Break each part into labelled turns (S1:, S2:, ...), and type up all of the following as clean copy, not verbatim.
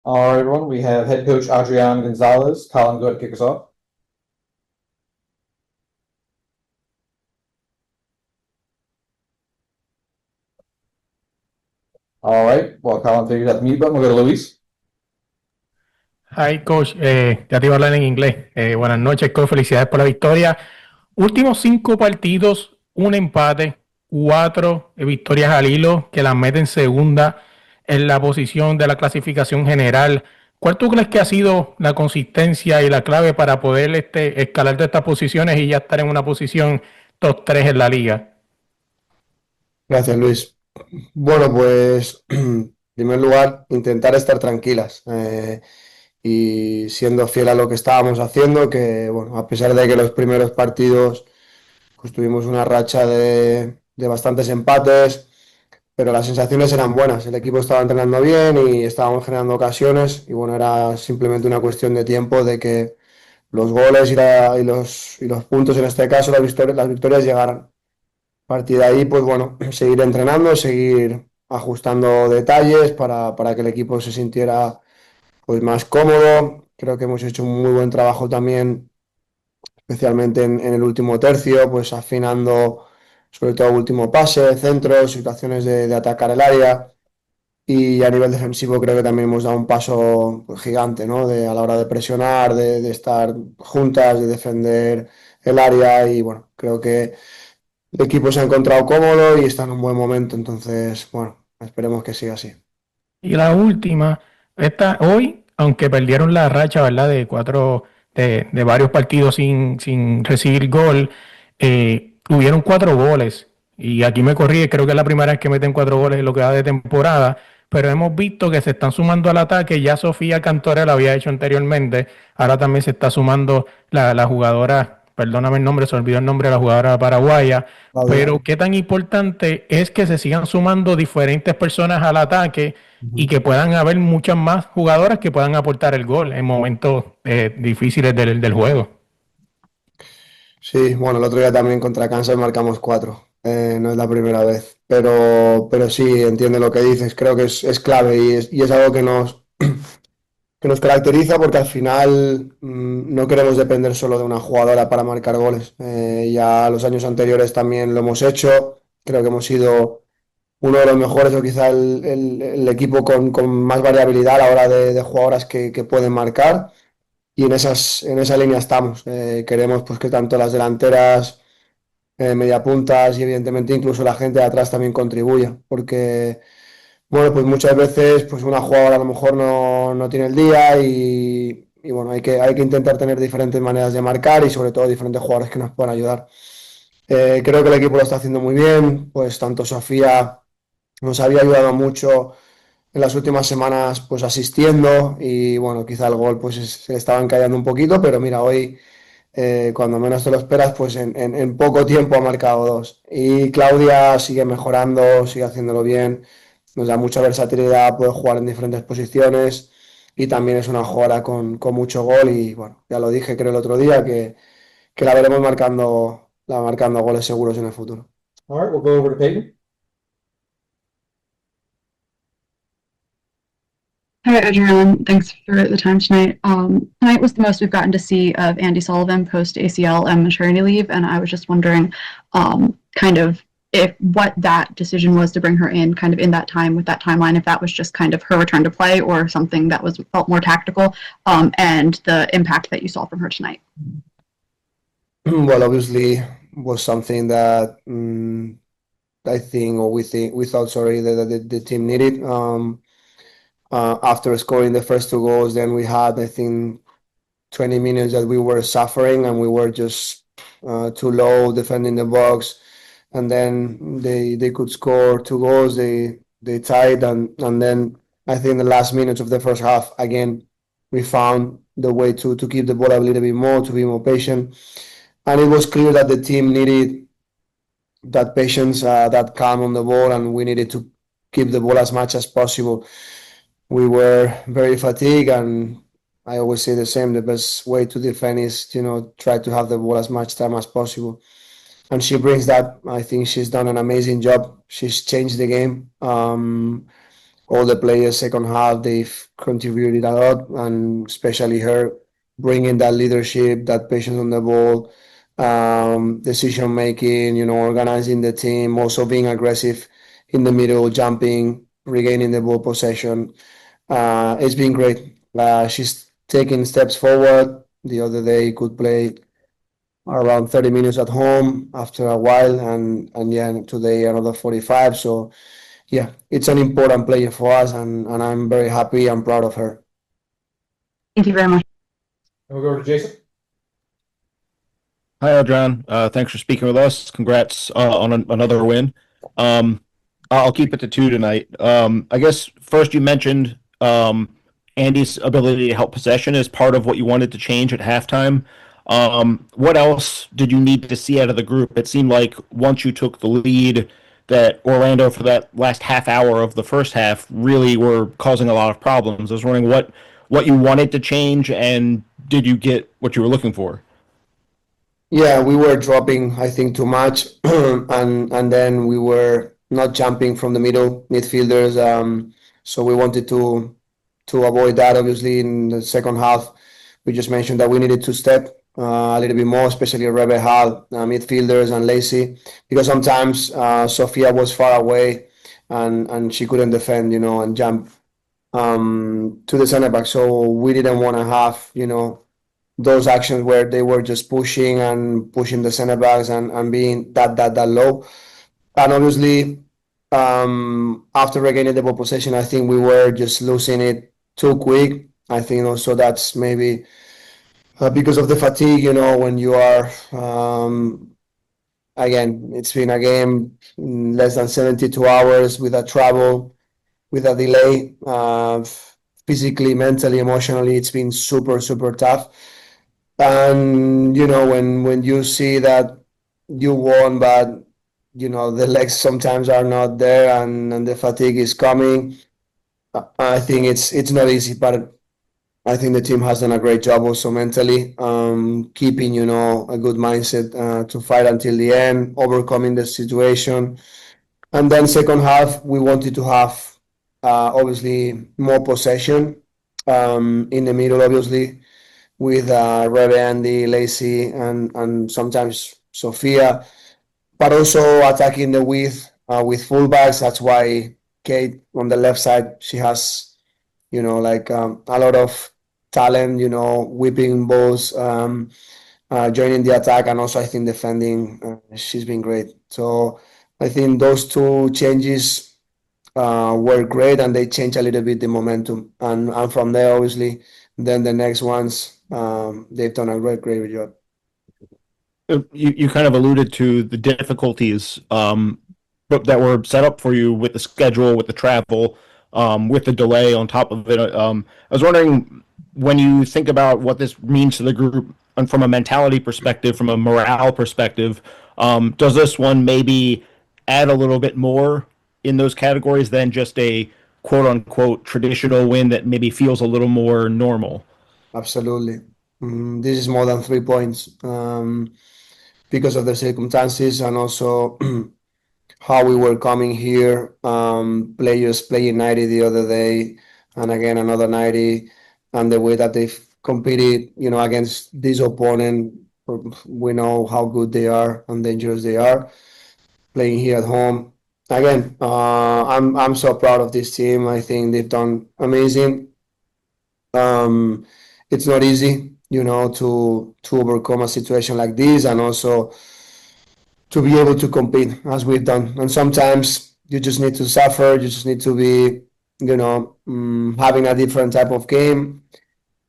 S1: All right, everyone, we have head coach Adrián González. Colin, go ahead and kick us off. All right, well, Colin figured out the mute button. We'll go to Luis.
S2: Hi, coach. Ya te iba a hablar en inglés. Buenas noches, coach. Felicidades por la victoria. Últimos 5 partidos, un empate, 4 victorias al hilo, que las meten segunda en la posición de la clasificación general. ¿Cuál tú crees que ha sido la consistencia y la clave para poder escalar de estas posiciones y ya estar en una posición top 3 en la liga?
S3: Gracias, Luis. Bueno, pues en primer lugar, intentar estar tranquilas y siendo fiel a lo que estábamos haciendo, que bueno, a pesar de que los primeros partidos pues tuvimos una racha de bastantes empates, pero las sensaciones eran buenas. El equipo estaba entrenando bien y estábamos generando ocasiones y bueno, era simplemente una cuestión de tiempo de que los goles y los puntos, en este caso las victorias llegaran. A partir de ahí, pues bueno, seguir entrenando, seguir ajustando detalles para que el equipo se sintiera pues más cómodo. Creo que hemos hecho un muy buen trabajo también, especialmente en el último tercio, pues afinando sobre todo último pase, centros, situaciones de atacar el área. Y a nivel defensivo creo que también hemos dado un paso pues, gigante, ¿no? A la hora de presionar, de estar juntas, de defender el área y bueno, creo que el equipo se ha encontrado cómodo y está en un buen momento, entonces, bueno, esperemos que siga así.
S2: Y la última, hoy, aunque perdieron la racha, ¿verdad? De varios partidos sin recibir gol, hubieron 4 goles. Y aquí me corrí, creo que es la primera vez que meten 4 goles en lo que va de temporada. Pero hemos visto que se están sumando al ataque. Ya Sofía Cantore lo había hecho anteriormente. Ahora también se está sumando la jugadora, perdóname el nombre, se olvidó el nombre de la jugadora paraguaya.
S3: Claudia.
S2: Pero qué tan importante es que se sigan sumando diferentes personas al ataque y que puedan haber muchas más jugadoras que puedan aportar el gol en momentos difíciles del juego.
S3: Sí, bueno, el otro día también contra Kansas marcamos 4. No es la primera vez, pero sí, entiendo lo que dices, creo que es clave y es algo que nos caracteriza porque al final no queremos depender solo de una jugadora para marcar goles. Ya los años anteriores también lo hemos hecho, creo que hemos sido uno de los mejores o quizá el equipo con más variabilidad a la hora de jugadoras que pueden marcar y en esa línea estamos. Queremos pues que tanto las delanteras, mediapuntas y evidentemente incluso la gente de atrás también contribuya, porque bueno, pues muchas veces pues una jugadora a lo mejor no tiene el día y bueno, hay que intentar tener diferentes maneras de marcar y sobre todo diferentes jugadores que nos puedan ayudar. Creo que el equipo lo está haciendo muy bien, pues tanto Sofía nos había ayudado mucho en las últimas semanas pues asistiendo y bueno, quizá el gol pues se le estaba encallando un poquito, pero mira, hoy cuando menos te lo esperas pues en poco tiempo ha marcado 2. Y Claudia sigue mejorando, sigue haciéndolo bien, nos da mucha versatilidad, puede jugar en diferentes posiciones y también es una jugadora con mucho gol y bueno, ya lo dije creo el otro día que la veremos marcando goles seguros en el futuro.
S1: All right, we'll go over to Peyton.
S4: Hi, Adrian. Thanks for the time tonight. Tonight was the most we've gotten to see of Andy Sullivan post ACL and maternity leave, and I was just wondering, kind of what that decision was to bring her in, kind of in that time with that timeline, if that was just kind of her return to play or something that felt more tactical, and the impact that you saw from her tonight.
S3: Well, obviously was something that I think or we thought sorry that the team needed. After scoring the first 2 goals, then we had, I think, 20 minutes that we were suffering and we were just too low defending the box. And then they could score 2 goals. They tied and then I think the last minutes of the first half again we found the way to keep the ball a little bit more, to be more patient. And it was clear that the team needed that patience, that calm on the ball, and we needed to keep the ball as much as possible. We were very fatigued and I always say the same, the best way to defend is, try to have the ball as much time as possible. And she brings that. I think she's done an amazing job. She's changed the game. all the players second half, they've contributed a lot, and especially her bringing that leadership, that patience on the ball, decision making, organizing the team, also being aggressive in the middle, jumping, regaining the ball possession. It's been great. She's taking steps forward. The other day could play around 30 minutes at home after a while, and yeah, today another 45. So yeah, it's an important player for us, and I'm very happy and proud of her.
S4: Thank you very much.
S1: We'll go over to Jason.
S5: Hi, Adrián. Thanks for speaking with us. Congrats on another win. I'll keep it to two tonight. I guess first you mentioned Andy's ability to help possession as part of what you wanted to change at halftime. What else did you need to see out of the group? It seemed like once you took the lead, that Orlando for that last half hour of the first half really were causing a lot of problems. I was wondering what you wanted to change, and did you get what you were looking for?
S3: Yeah, we were dropping, I think, too much, and then we were not jumping from the middle midfielders. So we wanted to avoid that. Obviously, in the second half, we just mentioned that we needed to step a little bit more, especially Rebe had midfielders and Lacey, because sometimes Sofia was far away and she couldn't defend, and jump to the center back. So we didn't want to have, those actions where they were just pushing the center backs and being that low. And obviously, after regaining the ball possession, I think we were just losing it too quick. I think also that's maybe because of the fatigue, when you are, again, it's been a game less than 72 hours with a travel, with a delay, physically, mentally, emotionally, it's been super, super tough. And, when you see that you won, but, the legs sometimes are not there and the fatigue is coming, I think it's not easy, but I think the team has done a great job also mentally, keeping, a good mindset to fight until the end, overcoming the situation. And then second half, we wanted to have, obviously, more possession in the middle, obviously, with Rebe, Andy, Lacey, and sometimes Sofia, but also attacking the width with fullbacks. That's why Kate on the left side, she has, a lot of talent, whipping balls, joining the attack, and also I think defending, she's been great. So I think those two changes were great, and they changed a little bit the momentum. And from there, obviously, then the next ones, they've done a great job.
S5: You kind of alluded to the difficulties that were set up for you with the schedule, with the travel, with the delay on top of it. I was wondering, when you think about what this means to the group and from a mentality perspective, from a morale perspective, does this one maybe add a little bit more in those categories than just a quote unquote traditional win that maybe feels a little more normal?
S3: Absolutely. This is more than 3 points because of the circumstances and also how we were coming here. Players playing 90 the other day, and again another 90, and the way that they've competed, against this opponent. We know how good they are and dangerous they are. Playing here at home, again, I'm so proud of this team. I think they've done amazing. It's not easy, to overcome a situation like this, and also to be able to compete as we've done. And sometimes you just need to suffer. You just need to be, having a different type of game.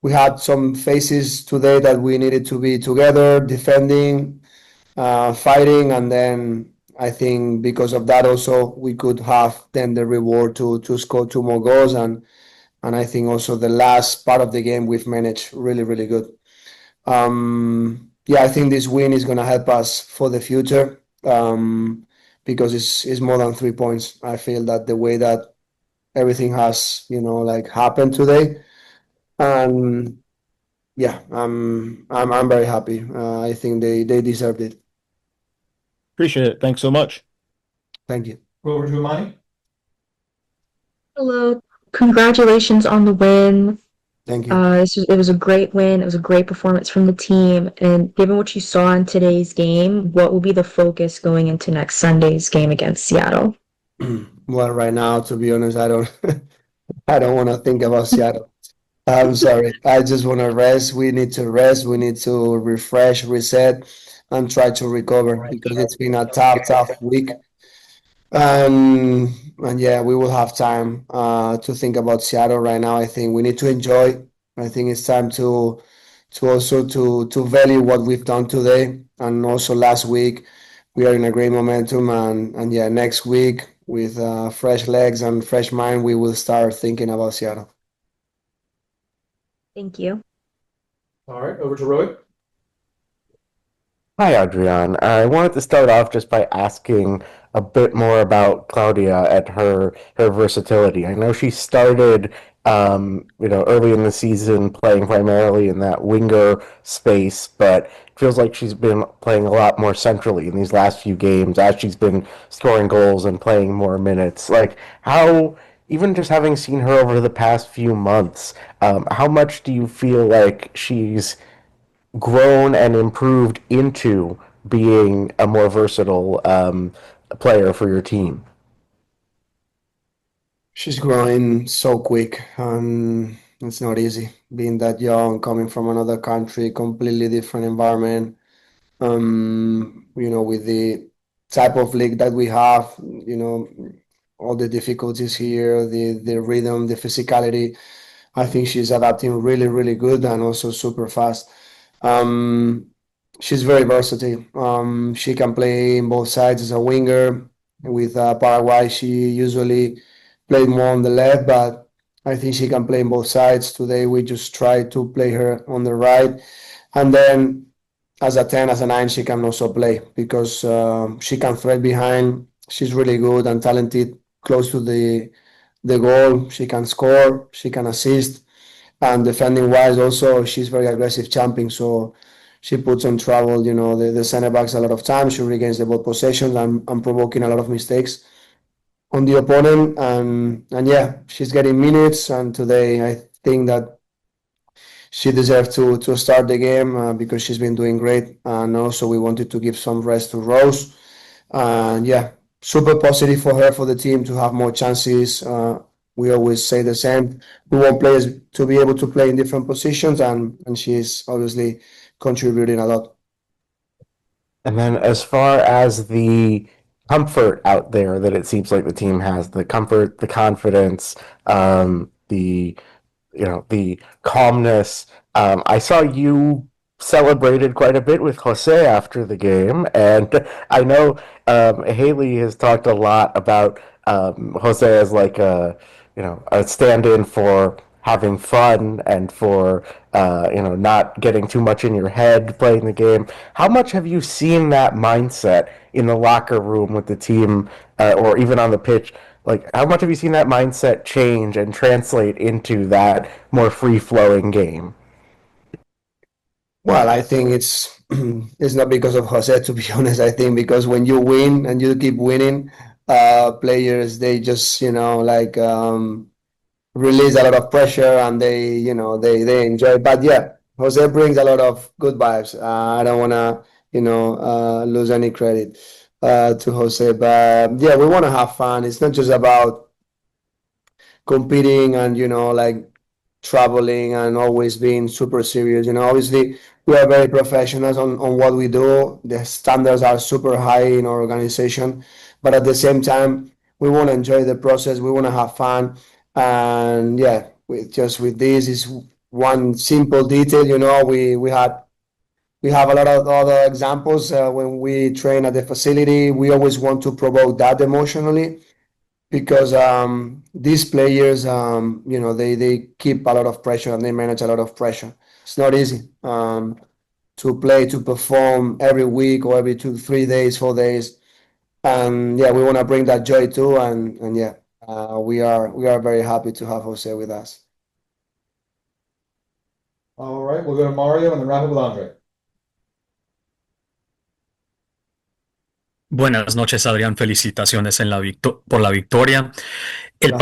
S3: We had some phases today that we needed to be together, defending, fighting, and then I think because of that also we could have then the reward to score 2 more goals, and I think also the last part of the game we've managed really, really good. Yeah, I think this win is going to help us for the future, because it's more than 3 points. I feel that the way that everything has, happened today, and yeah, I'm very happy. I think they deserved it.
S5: Appreciate it. Thanks so much.
S3: Thank you.
S1: Go over to Imani.
S6: Hello. Congratulations on the win.
S3: Thank you.
S6: It was a great win. It was a great performance from the team. And given what you saw in today's game, what will be the focus going into next Sunday's game against Seattle?
S3: Well, right now, to be honest, I don't I don't want to think about Seattle. I'm sorry. I just want to rest. We need to rest. We need to refresh, reset, and try to recover because it's been a tough week. And yeah, we will have time to think about Seattle right now. I think we need to enjoy. I think it's time to also to value what we've done today and also last week. We are in a great momentum, and yeah, next week with fresh legs and fresh mind, we will start thinking about Seattle.
S6: Thank you.
S1: All right, over to Roy.
S7: Hi, Adrian. I wanted to start off just by asking a bit more about Claudia and her versatility. I know she started, early in the season playing primarily in that winger space, but it feels like she's been playing a lot more centrally in these last few games as she's been scoring goals and playing more minutes. Like, how, even just having seen her over the past few months, how much do you feel like she's grown and improved into being a more versatile player for your team?
S3: She's growing so quick, and it's not easy being that young, coming from another country, completely different environment. With the type of league that we have, all the difficulties here, the rhythm, the physicality. I think she's adapting really, really good and also super fast. Um, she's very versatile. She can play in both sides as a winger. With Paraguay, she usually played more on the left, but I think she can play in both sides. Today, we just tried to play her on the right. And then as a 10, as a 9, she can also play because she can thread behind. She's really good and talented close to the goal. She can score, she can assist, and defending wise also she's very aggressive jumping. So she puts on trouble, the center backs a lot of times. She regains the ball possession and provoking a lot of mistakes on the opponent. And yeah, she's getting minutes. And today I think that she deserved to start the game because she's been doing great. And also we wanted to give some rest to Rose. And yeah, super positive for her, for the team to have more chances. We always say the same. We want players to be able to play in different positions, and she's obviously contributing a lot.
S7: And then as far as the comfort out there that it seems like the team has, the comfort, the confidence, the the calmness. I saw you celebrated quite a bit with Jose after the game, and I know Haley has talked a lot about Jose as like a stand-in for having fun and for not getting too much in your head playing the game. How much have you seen that mindset in the locker room with the team, or even on the pitch? Like, how much have you seen that mindset change and translate into that more free-flowing game?
S3: Well, I think it's it's not because of Jose, to be honest. I think because when you win and you keep winning, players they just release a lot of pressure and they enjoy. But yeah, Jose brings a lot of good vibes. I don't want to lose any credit to Jose, but yeah, we want to have fun. It's not just about competing and traveling and always being super serious. Obviously we are very professionals on what we do. The standards are super high in our organization, but at the same time we want to enjoy the process. We want to have fun. And yeah, with this is one simple detail. We have a lot of other examples when we train at the facility. We always want to provoke that emotionally because these players, they keep a lot of pressure and they manage a lot of pressure. It's not easy to play, to perform every week or every 2, 3 days, 4 days. And yeah, we want to bring that joy too. And yeah, we are very happy to have Jose with us.
S1: All right, we'll go to Mario and then wrap up with Andre.
S8: Buenas noches, Adrián. Felicitaciones por la victoria. El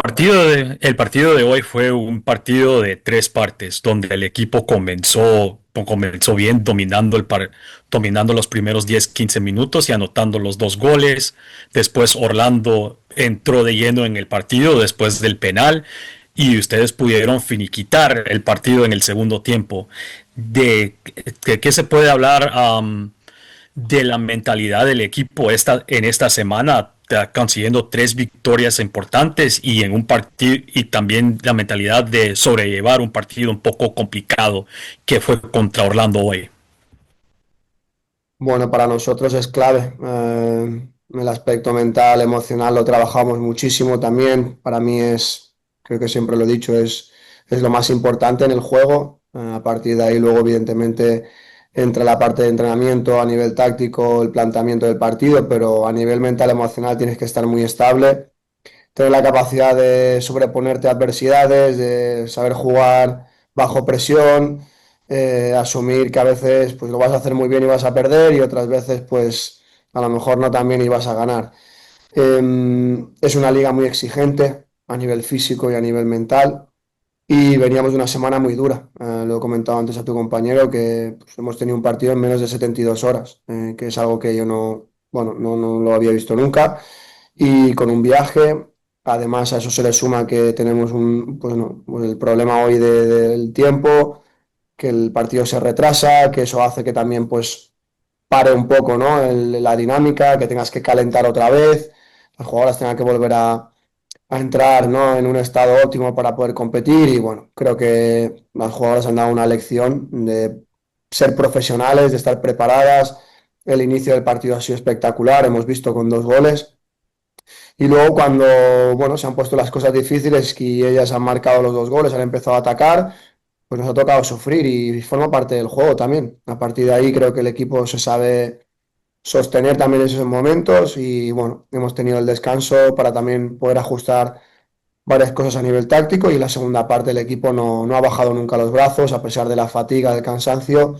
S8: partido de hoy fue un partido de tres partes, donde el equipo comenzó bien, dominando los primeros 10-15 minutos y anotando los dos goles. Después Orlando entró de lleno en el partido después del penal y ustedes pudieron finiquitar el partido en el segundo tiempo. ¿De qué se puede hablar de la mentalidad del equipo en esta semana, consiguiendo tres victorias importantes y en un partido, y también la mentalidad de sobrellevar un partido un poco complicado que fue contra Orlando hoy?
S3: Bueno, para nosotros es clave. El aspecto mental, emocional lo trabajamos muchísimo también. Para mí es, creo que siempre lo he dicho, es lo más importante en el juego. A partir de ahí luego evidentemente entra la parte de entrenamiento a nivel táctico, el planteamiento del partido, pero a nivel mental, emocional tienes que estar muy estable, tener la capacidad de sobreponerte a adversidades, de saber jugar bajo presión, asumir que a veces pues lo vas a hacer muy bien y vas a perder y otras veces pues a lo mejor no tan bien y vas a ganar. Es una liga muy exigente a nivel físico y a nivel mental y veníamos de una semana muy dura. Lo he comentado antes a tu compañero que pues, hemos tenido un partido en menos de 72 horas, que es algo que yo no, bueno, no lo había visto nunca y con un viaje. Además, a eso se le suma que tenemos pues no, pues el problema hoy del tiempo, que el partido se retrasa, que eso hace que también pues pare un poco, ¿no? La dinámica, que tengas que calentar otra vez, las jugadoras tengan que volver a entrar, ¿no? En un estado óptimo para poder competir y bueno, creo que las jugadoras han dado una lección de ser profesionales, de estar preparadas. El inicio del partido ha sido espectacular, hemos visto con dos goles. Y luego cuando, bueno, se han puesto las cosas difíciles y ellas han marcado los dos goles, han empezado a atacar, pues nos ha tocado sufrir y forma parte del juego también. A partir de ahí creo que el equipo se sabe sostener también esos momentos y bueno, hemos tenido el descanso para también poder ajustar varias cosas a nivel táctico y la segunda parte el equipo no ha bajado nunca los brazos a pesar de la fatiga, del cansancio.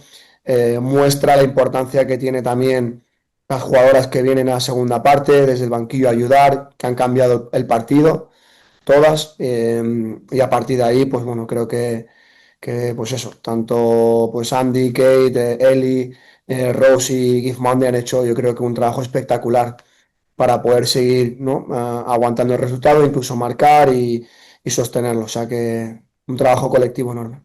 S3: Muestra la importancia que tiene también las jugadoras que vienen a la segunda parte desde el banquillo a ayudar, que han cambiado el partido, todas, y a partir de ahí, pues bueno, creo que pues eso, tanto pues Andy, Kate, Ellie, Rose y Give Monday han hecho yo creo que un trabajo espectacular para poder seguir, ¿no? Aguantando el resultado, incluso marcar y sostenerlo. O sea que un trabajo colectivo enorme.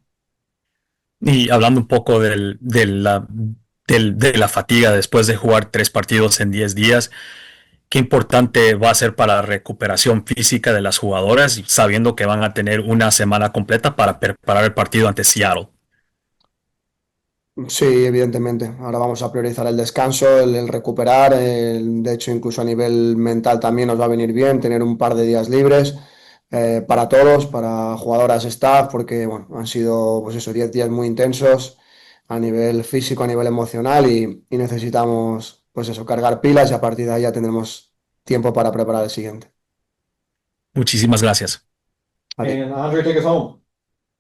S8: Y hablando un poco de la fatiga después de jugar tres partidos en 10 días, ¿qué importante va a ser para la recuperación física de las jugadoras, sabiendo que van a tener una semana completa para preparar el partido ante Seattle?
S3: Sí, evidentemente. Ahora vamos a priorizar el descanso, el recuperar. De hecho, incluso a nivel mental también nos va a venir bien tener un par de días libres para todos, para jugadoras, staff, porque bueno, han sido pues eso, 10 días muy intensos a nivel físico, a nivel emocional y necesitamos pues eso, cargar pilas y a partir de ahí ya tendremos tiempo para preparar el siguiente.
S8: Muchísimas gracias.
S3: A ti.
S1: And Andre, take us home.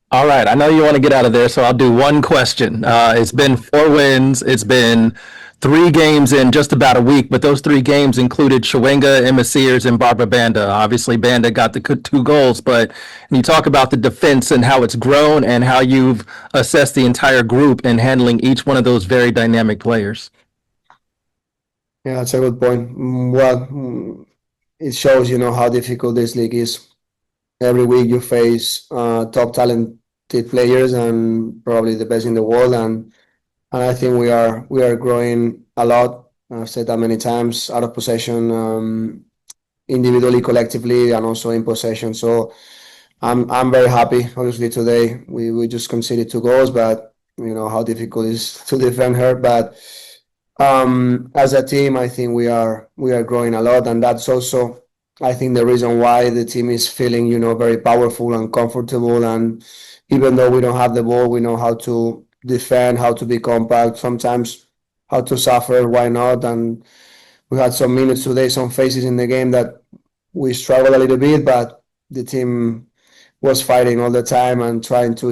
S9: All right, I know you want to get out of there, so I'll do one question. It's been 4 wins. It's been 3 games in just about a week, but those 3 games included Chwenga, Emma Sears, and Barbara Banda. Obviously, Banda got the 2 goals, but when you talk about the defense and how it's grown and how you've assessed the entire group in handling each one of those very dynamic players.
S3: Yeah, that's a good point. Well, it shows, how difficult this league is. Every week you face top talented players and probably the best in the world, and I think we are growing a lot. I've said that many times. Out of possession, individually, collectively, and also in possession. So I'm very happy. Obviously today we just conceded 2 goals, but you know how difficult it is to defend her. But as a team, I think we are growing a lot, and that's also I think the reason why the team is feeling very powerful and comfortable. And even though we don't have the ball, we know how to defend, how to be compact, sometimes how to suffer. Why not? And we had some minutes today, some phases in the game that we struggled a little bit, but the team was fighting all the time and trying to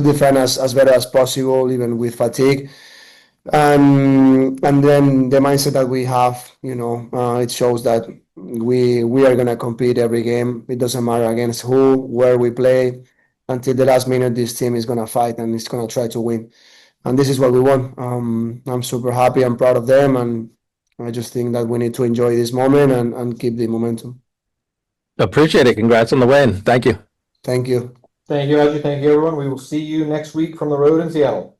S3: defend as better as possible, even with fatigue. And then the mindset that we have, it shows that we are gonna compete every game. It doesn't matter against who, where we play. Until the last minute, this team is gonna fight and it's gonna try to win. And this is what we want. I'm super happy. I'm proud of them, and I just think that we need to enjoy this moment and keep the momentum.
S9: Appreciate it. Congrats on the win. Thank you.
S3: Thank you.
S1: Thank you, Audrey. Thank you, everyone. We will see you next week from the road in Seattle.